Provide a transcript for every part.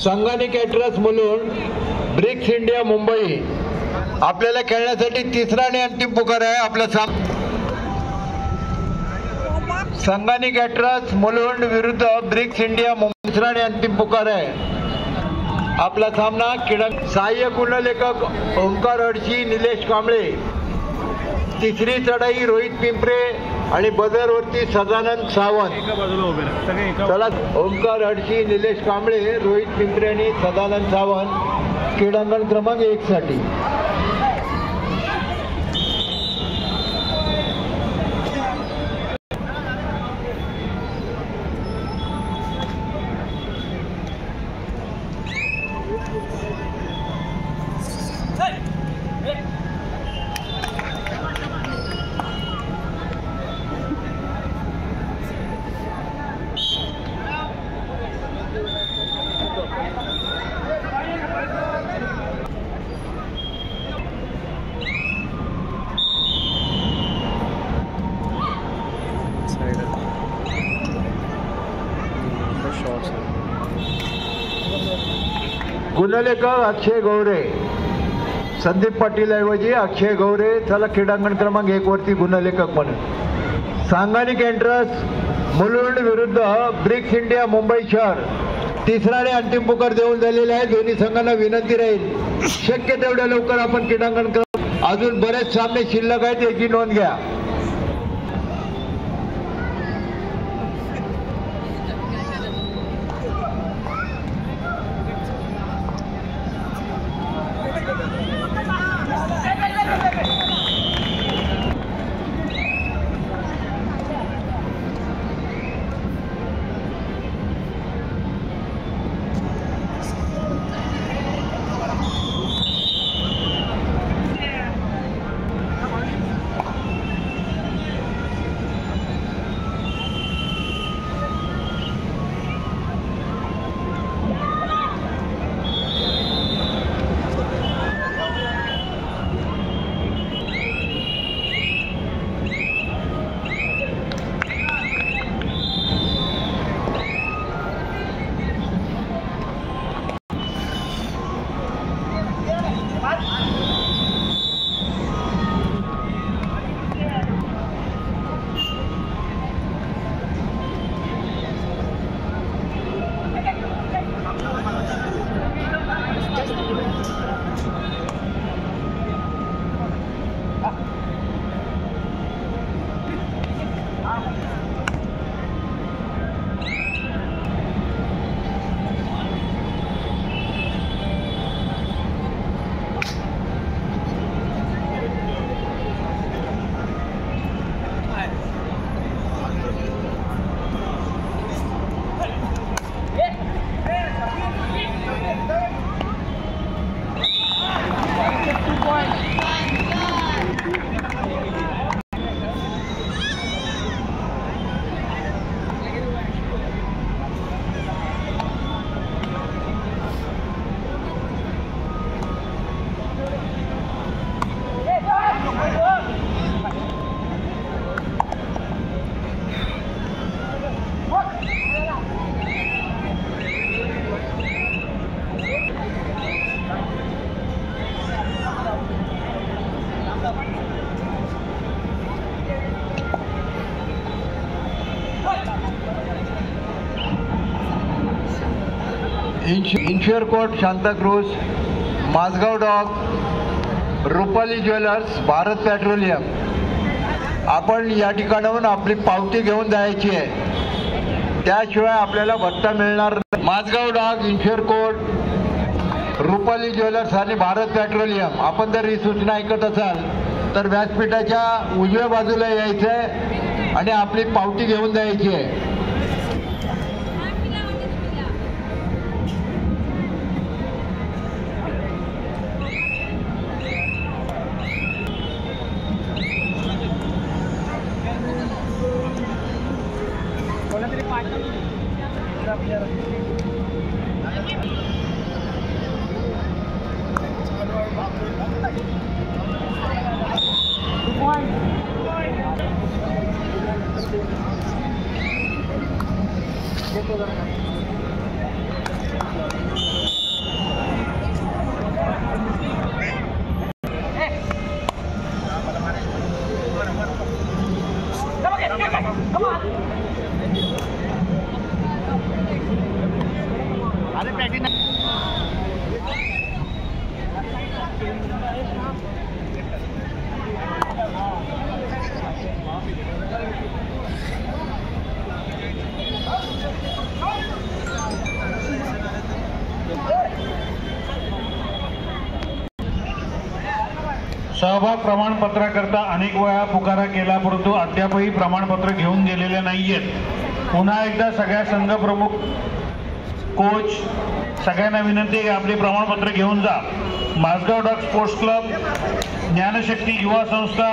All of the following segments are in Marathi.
संघानी caterers Mulund, Bricks India Mumbai आपल्याला खेळण्यासाठी तिसरा आणि अंतिम पुकार आहे. आपला संघानी कॅटरर्स मुलुंड विरुद्ध ब्रिक्स इंडिया मुंबई तिसरा आणि अंतिम पुकार आहे. आपला सामना सहाय्यक गुणलेखक ओंकार अडशी, निलेश कांबळे, तिसरी चढाई रोहित पिंपरे आणि बजरवरती सदानंद सावंत. चला, ओंकार अडशी, निलेश कांबळे, रोहित पिंपरे आणि सदानंद सावंत क्रीडांगण क्रमांक 1 साठी. गुणलेखक अक्षय गौरे, संदीप पाटील ऐवजी अक्षय गौरे. चला, क्रीडांगण क्रमांक 1 वरती गुणलेखक म्हणून. संघानी कॅटरर्स मुलुंड विरुद्ध ब्रिक्स इंडिया मुंबई शहर तिसरा आणि अंतिम पुकार देऊन झालेले आहे. दोन्ही संघांना विनंती राहील शक्य तेवढ्या लवकर आपण क्रीडांगण क्रमांक, अजून बरेच सामने शिल्लक आहेत, याची नोंद घ्या. Insure court Santacruz, Mazagaon dock, Rupali jewellers, Bharat petroleum. आपण या ठिकाणाहून आपली पावती घेऊन जायची आहे, त्याशिवाय आपल्याला भत्ता मिळणार नाही. Mazagaon dock, insure court, Rupali jewellers आणि भारत पेट्रोलियम. आपण जर ही सूचना ऐकत असाल तर व्यासपीठाच्या उजव्या बाजूला यायचं आहे आणि आपली पावती घेऊन जायची आहे. सहभाग प्रमाणपत्राकरता अनेक वेळा पुकारा केला, परंतु अद्यापही प्रमाणपत्र घेऊन गेलेले नाहीयेत. पुन्हा एकदा सगळ्या संघ प्रमुख, कोच सगळ्यांना विनंती आहे, आपले प्रमाणपत्र घेऊन जा. माझगाव डॉग स्पोर्ट्स क्लब, ज्ञानशक्ती युवा संस्था,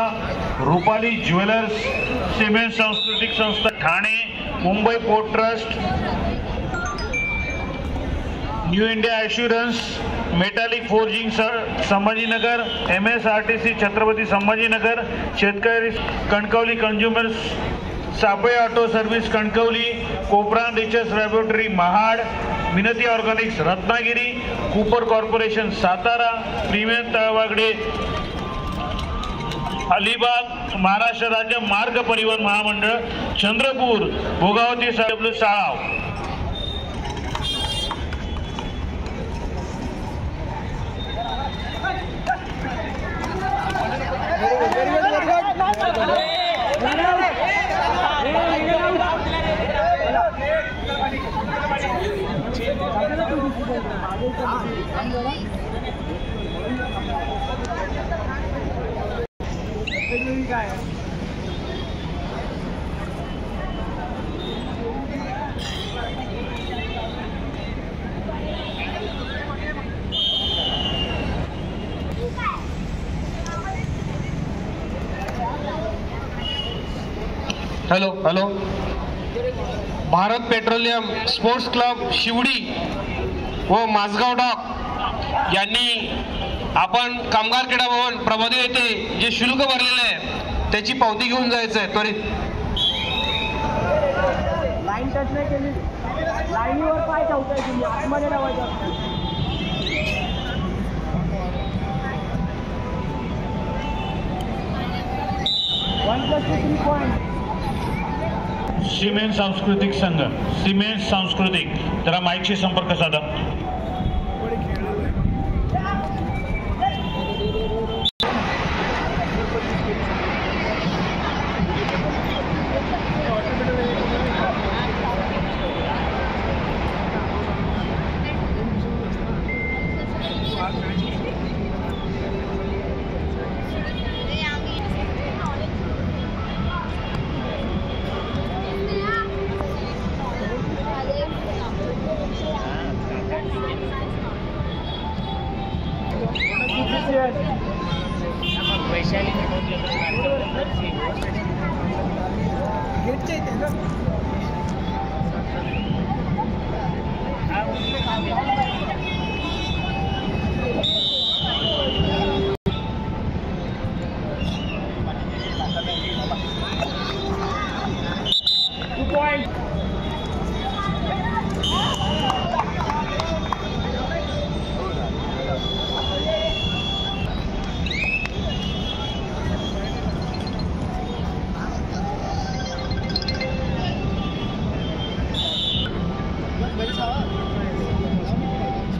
रुपाली ज्वेलर्स, सिमेंट सांस्कृतिक संस्था Thane, Mumbai port trust, new India assurance, metallic forging Sambhajinagar, MSRTC Chhatrapati Sambhajinagar, शेतकरी Kankavli consumers, Saple auto service Kankavli, Kopra research laboratory Mahad, Minati organics Ratnagiri, Cooper corporation Satara, premium Talwagade Alibag, Maharashtra Rajya Marg Parivahan Mahamandal Chandrapur, Bhogawati Salav. Hello hello Bharat petroleum sports club Sewri व माझगाव डॉक यांनी आपण कामगार क्रीडा भवन प्रबोधी येथे जे शुल्क भरलेले आहे त्याची पावती घेऊन जायचं आहे. त्वरित लाईन टच नाही केली, लाईनीवर पाय ठेवताय तुम्ही, आतमध्ये लावायचं. सिमेंट सांस्कृतिक संघ, सिमेंट सांस्कृतिक, जरा माईकशी संपर्क साधा.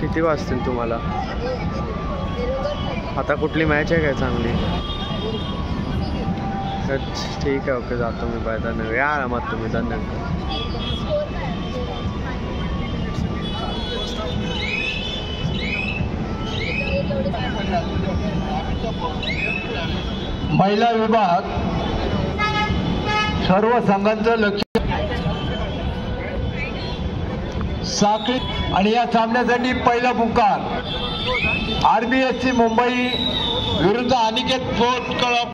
किती वाजतील तुम्हाला? आता कुठली मॅच आहे काय चांगली? ठीक आहे, ओके, जातो मी. बाय, धन्यवाद. या आरामात तुम्ही, धन्यवाद. महिला विभाग सर्व संघांचं लक्ष साखळी आणि या सामन्यासाठी पहिला पुकार RBSC मुंबई विरुद्ध अनिकेत स्पोर्ट्स क्लब